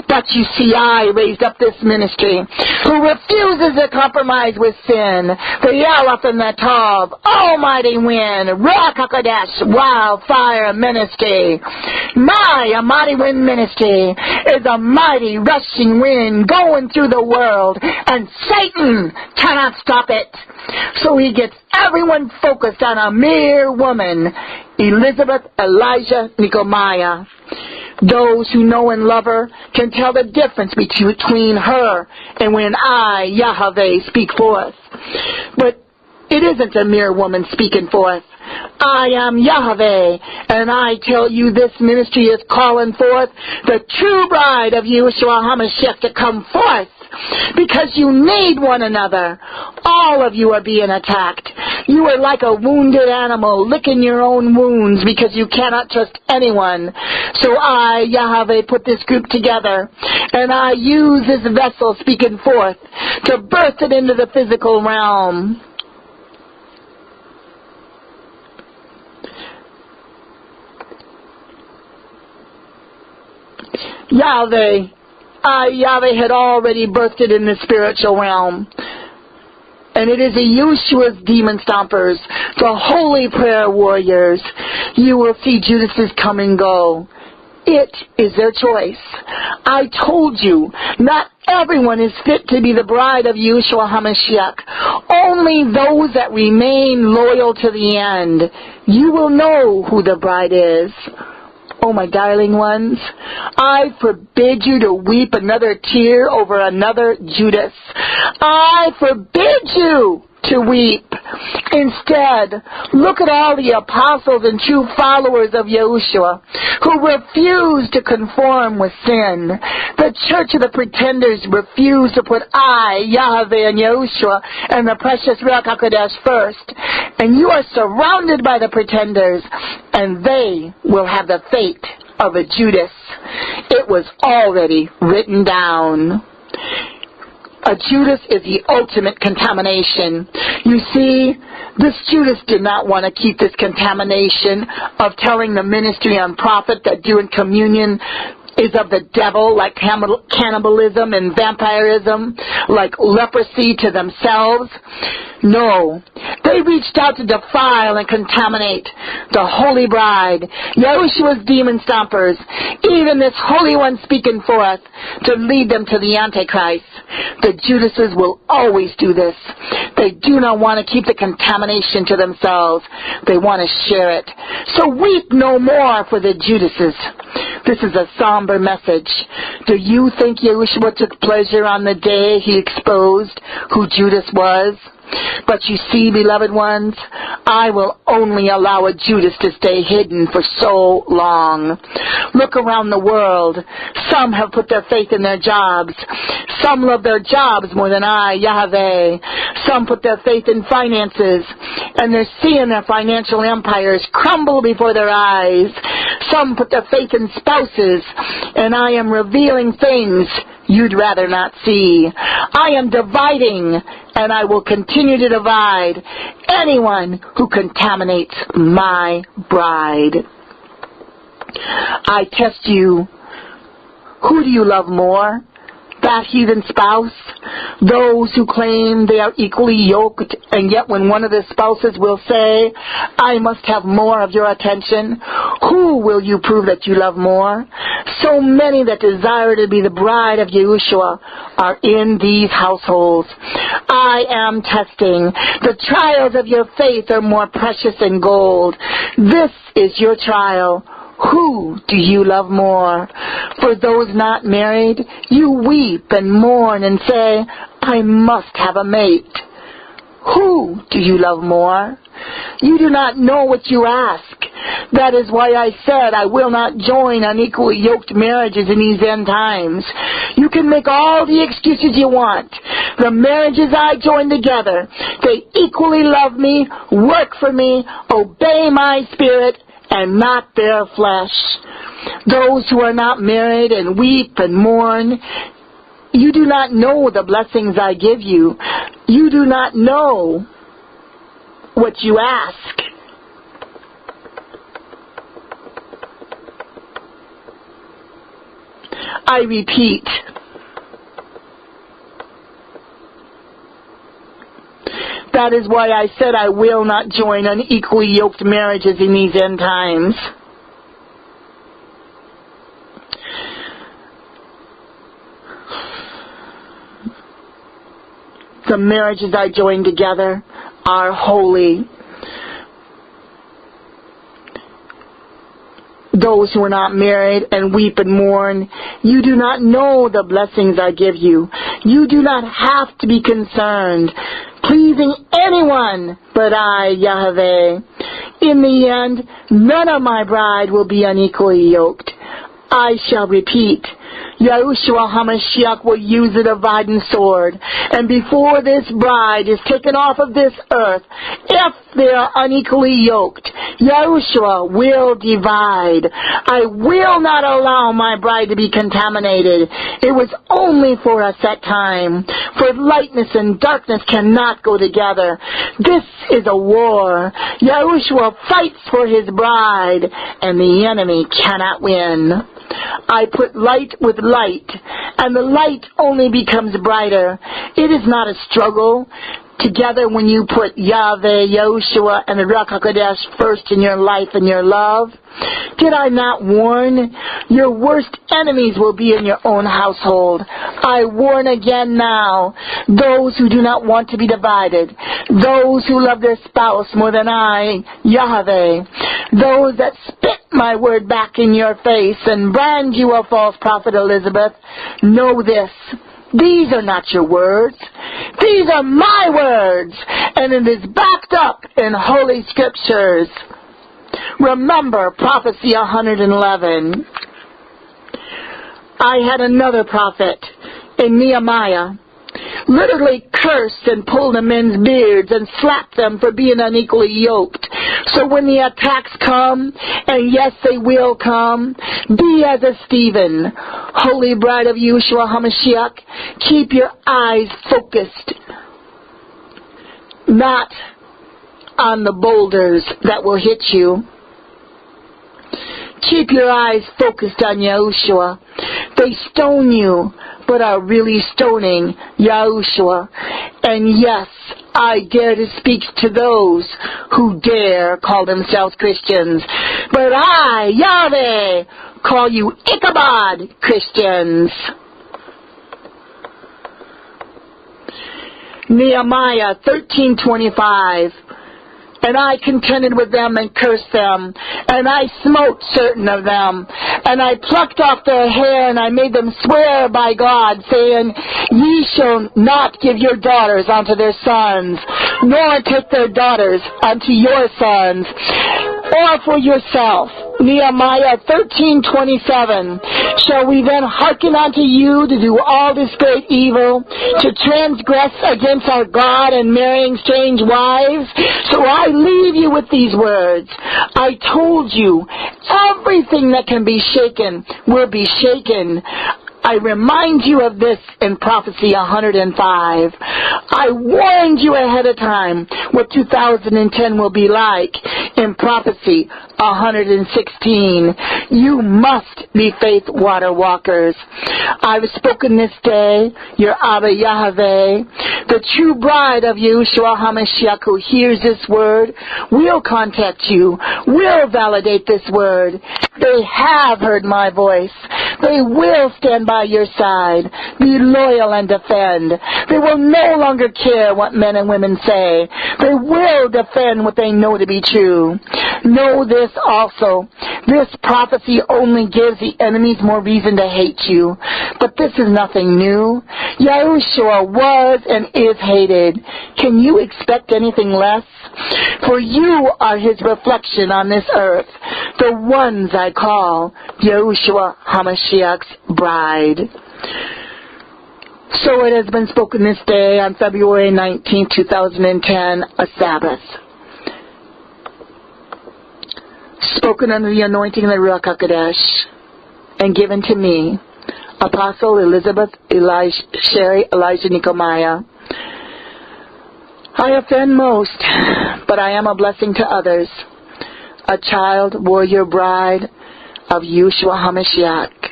But you see, I raised up this ministry who refuses to compromise with sin. The Yalaf and the Tov, Almighty Wind, Ruach HaKodesh, Wildfire Ministry. My Mighty Wind Ministry is a mighty rushing wind going through the world, and Satan cannot stop it. So he gets everyone focused on a mere woman, Elisabeth, Elijah, Nehemiah. Those who know and love her can tell the difference between her and when I, Yahweh, speak forth. But it isn't a mere woman speaking forth. I am Yahweh, and I tell you this ministry is calling forth the true bride of Yeshua HaMashiach to come forth, because you need one another. All of you are being attacked. You are like a wounded animal licking your own wounds because you cannot trust anyone. So I, Yahweh, put this group together, and I use this vessel speaking forth to birth it into the physical realm. Yahweh had already birthed it in the spiritual realm. And it is the Yeshua's demon stompers, the holy prayer warriors. You will see Judases come and go. It is their choice. I told you, not everyone is fit to be the bride of Yeshua HaMashiach. Only those that remain loyal to the end. You will know who the bride is. Oh, my darling ones, I forbid you to weep another tear over another Judas. I forbid you to weep. Instead, look at all the apostles and true followers of Yahushua who refused to conform with sin. The church of the pretenders refused to put I, Yahweh, and Yahushua and the precious Ruach HaKodesh first. And you are surrounded by the pretenders, and they will have the fate of a Judas. It was already written down. A Judas is the ultimate contamination. You see, this Judas did not want to keep this contamination of telling the ministry and prophet that doing communion is of the devil, like cannibalism and vampirism, like leprosy to themselves. No, they reached out to defile and contaminate the holy bride, Yahushua's demon stompers, even this holy one speaking forth to lead them to the Antichrist. The Judases will always do this. They do not want to keep the contamination to themselves. They want to share it. So weep no more for the Judases. This is a somber message. Do you think Yahushua took pleasure on the day he exposed who Judas was? But you see, beloved ones, I will only allow a Judas to stay hidden for so long. Look around the world. Some have put their faith in their jobs. Some love their jobs more than I, Yahweh. Some put their faith in finances, and they're seeing their financial empires crumble before their eyes. Some put their faith in spouses, and I am revealing things you'd rather not see. I am dividing, and I will continue to divide anyone who contaminates my bride. I test you. Who do you love more? That heathen spouse? Those who claim they are equally yoked, and yet when one of the spouses will say, I must have more of your attention, who will you prove that you love more? So many that desire to be the bride of Yahushua are in these households. I am testing. The trials of your faith are more precious than gold. This is your trial. Who do you love more? For those not married, you weep and mourn and say, I must have a mate. Who do you love more? You do not know what you ask. That is why I said I will not join unequally yoked marriages in these end times. You can make all the excuses you want. The marriages I join together, they equally love me, work for me, obey my spirit, and not their flesh. Those who are not married and weep and mourn, you do not know the blessings I give you. You do not know what you ask. I repeat, that is why I said I will not join unequally yoked marriages in these end times. The marriages I join together are holy. Those who are not married and weep and mourn, you do not know the blessings I give you. You do not have to be concerned pleasing anyone but I, Yahweh. In the end, none of my bride will be unequally yoked. I shall repeat, Yahushua HaMashiach will use a dividing sword, and before this bride is taken off of this earth, if they are unequally yoked, Yahushua will divide. I will not allow my bride to be contaminated. It was only for a set time, for lightness and darkness cannot go together. This is a war. Yahushua fights for his bride, and the enemy cannot win. I put light with light, and the light only becomes brighter. It is not a struggle. Together, when you put Yahweh, Yahushua, and the Ruach HaKodesh first in your life and your love, did I not warn? Your worst enemies will be in your own household. I warn again now, those who do not want to be divided, those who love their spouse more than I, Yahweh, those that spit my word back in your face and brand you a false prophet, Elisabeth, know this. These are not your words. These are my words, and it is backed up in Holy Scriptures. Remember Prophecy 111. I had another prophet in Nehemiah literally cursed and pulled the men's beards and slapped them for being unequally yoked. So when the attacks come, and yes, they will come, be as a Stephen. Holy bride of Yeshua HaMashiach, keep your eyes focused, not on the boulders that will hit you. Keep your eyes focused on Yahushua. They stone you, but are really stoning Yahushua. And yes, I dare to speak to those who dare call themselves Christians. But I, Yahweh, call you Ichabod Christians. Nehemiah 13:25. And I contended with them and cursed them, and I smote certain of them, and I plucked off their hair, and I made them swear by God, saying, Ye shall not give your daughters unto their sons, nor take their daughters unto your sons, or for yourself. Nehemiah 13:27. Shall we then hearken unto you to do all this great evil, to transgress against our God and marrying strange wives? So I leave you with these words. I told you, everything that can be shaken will be shaken. I remind you of this in Prophecy 105. I warned you ahead of time what 2010 will be like in Prophecy 116. You must be faith water walkers. I've spoken this day, your Abba Yahweh, the true bride of Yeshua HaMashiach who hears this word, will contact you, will validate this word. They have heard my voice. They will stand by your side, be loyal and defend. They will no longer care what men and women say. They will defend what they know to be true. Know this also. This prophecy only gives the enemies more reason to hate you. But this is nothing new. Yahushua was and is hated. Can you expect anything less? For you are his reflection on this earth, the ones I call Yahushua HaMashiach's bride. So it has been spoken this day on February 19, 2010, a Sabbath. Spoken under the anointing of the Ruach HaKodesh and given to me, Apostle Elisabeth Elijah Nehemiah. I offend most, but I am a blessing to others. A child, warrior, bride of Yeshua HaMashiach.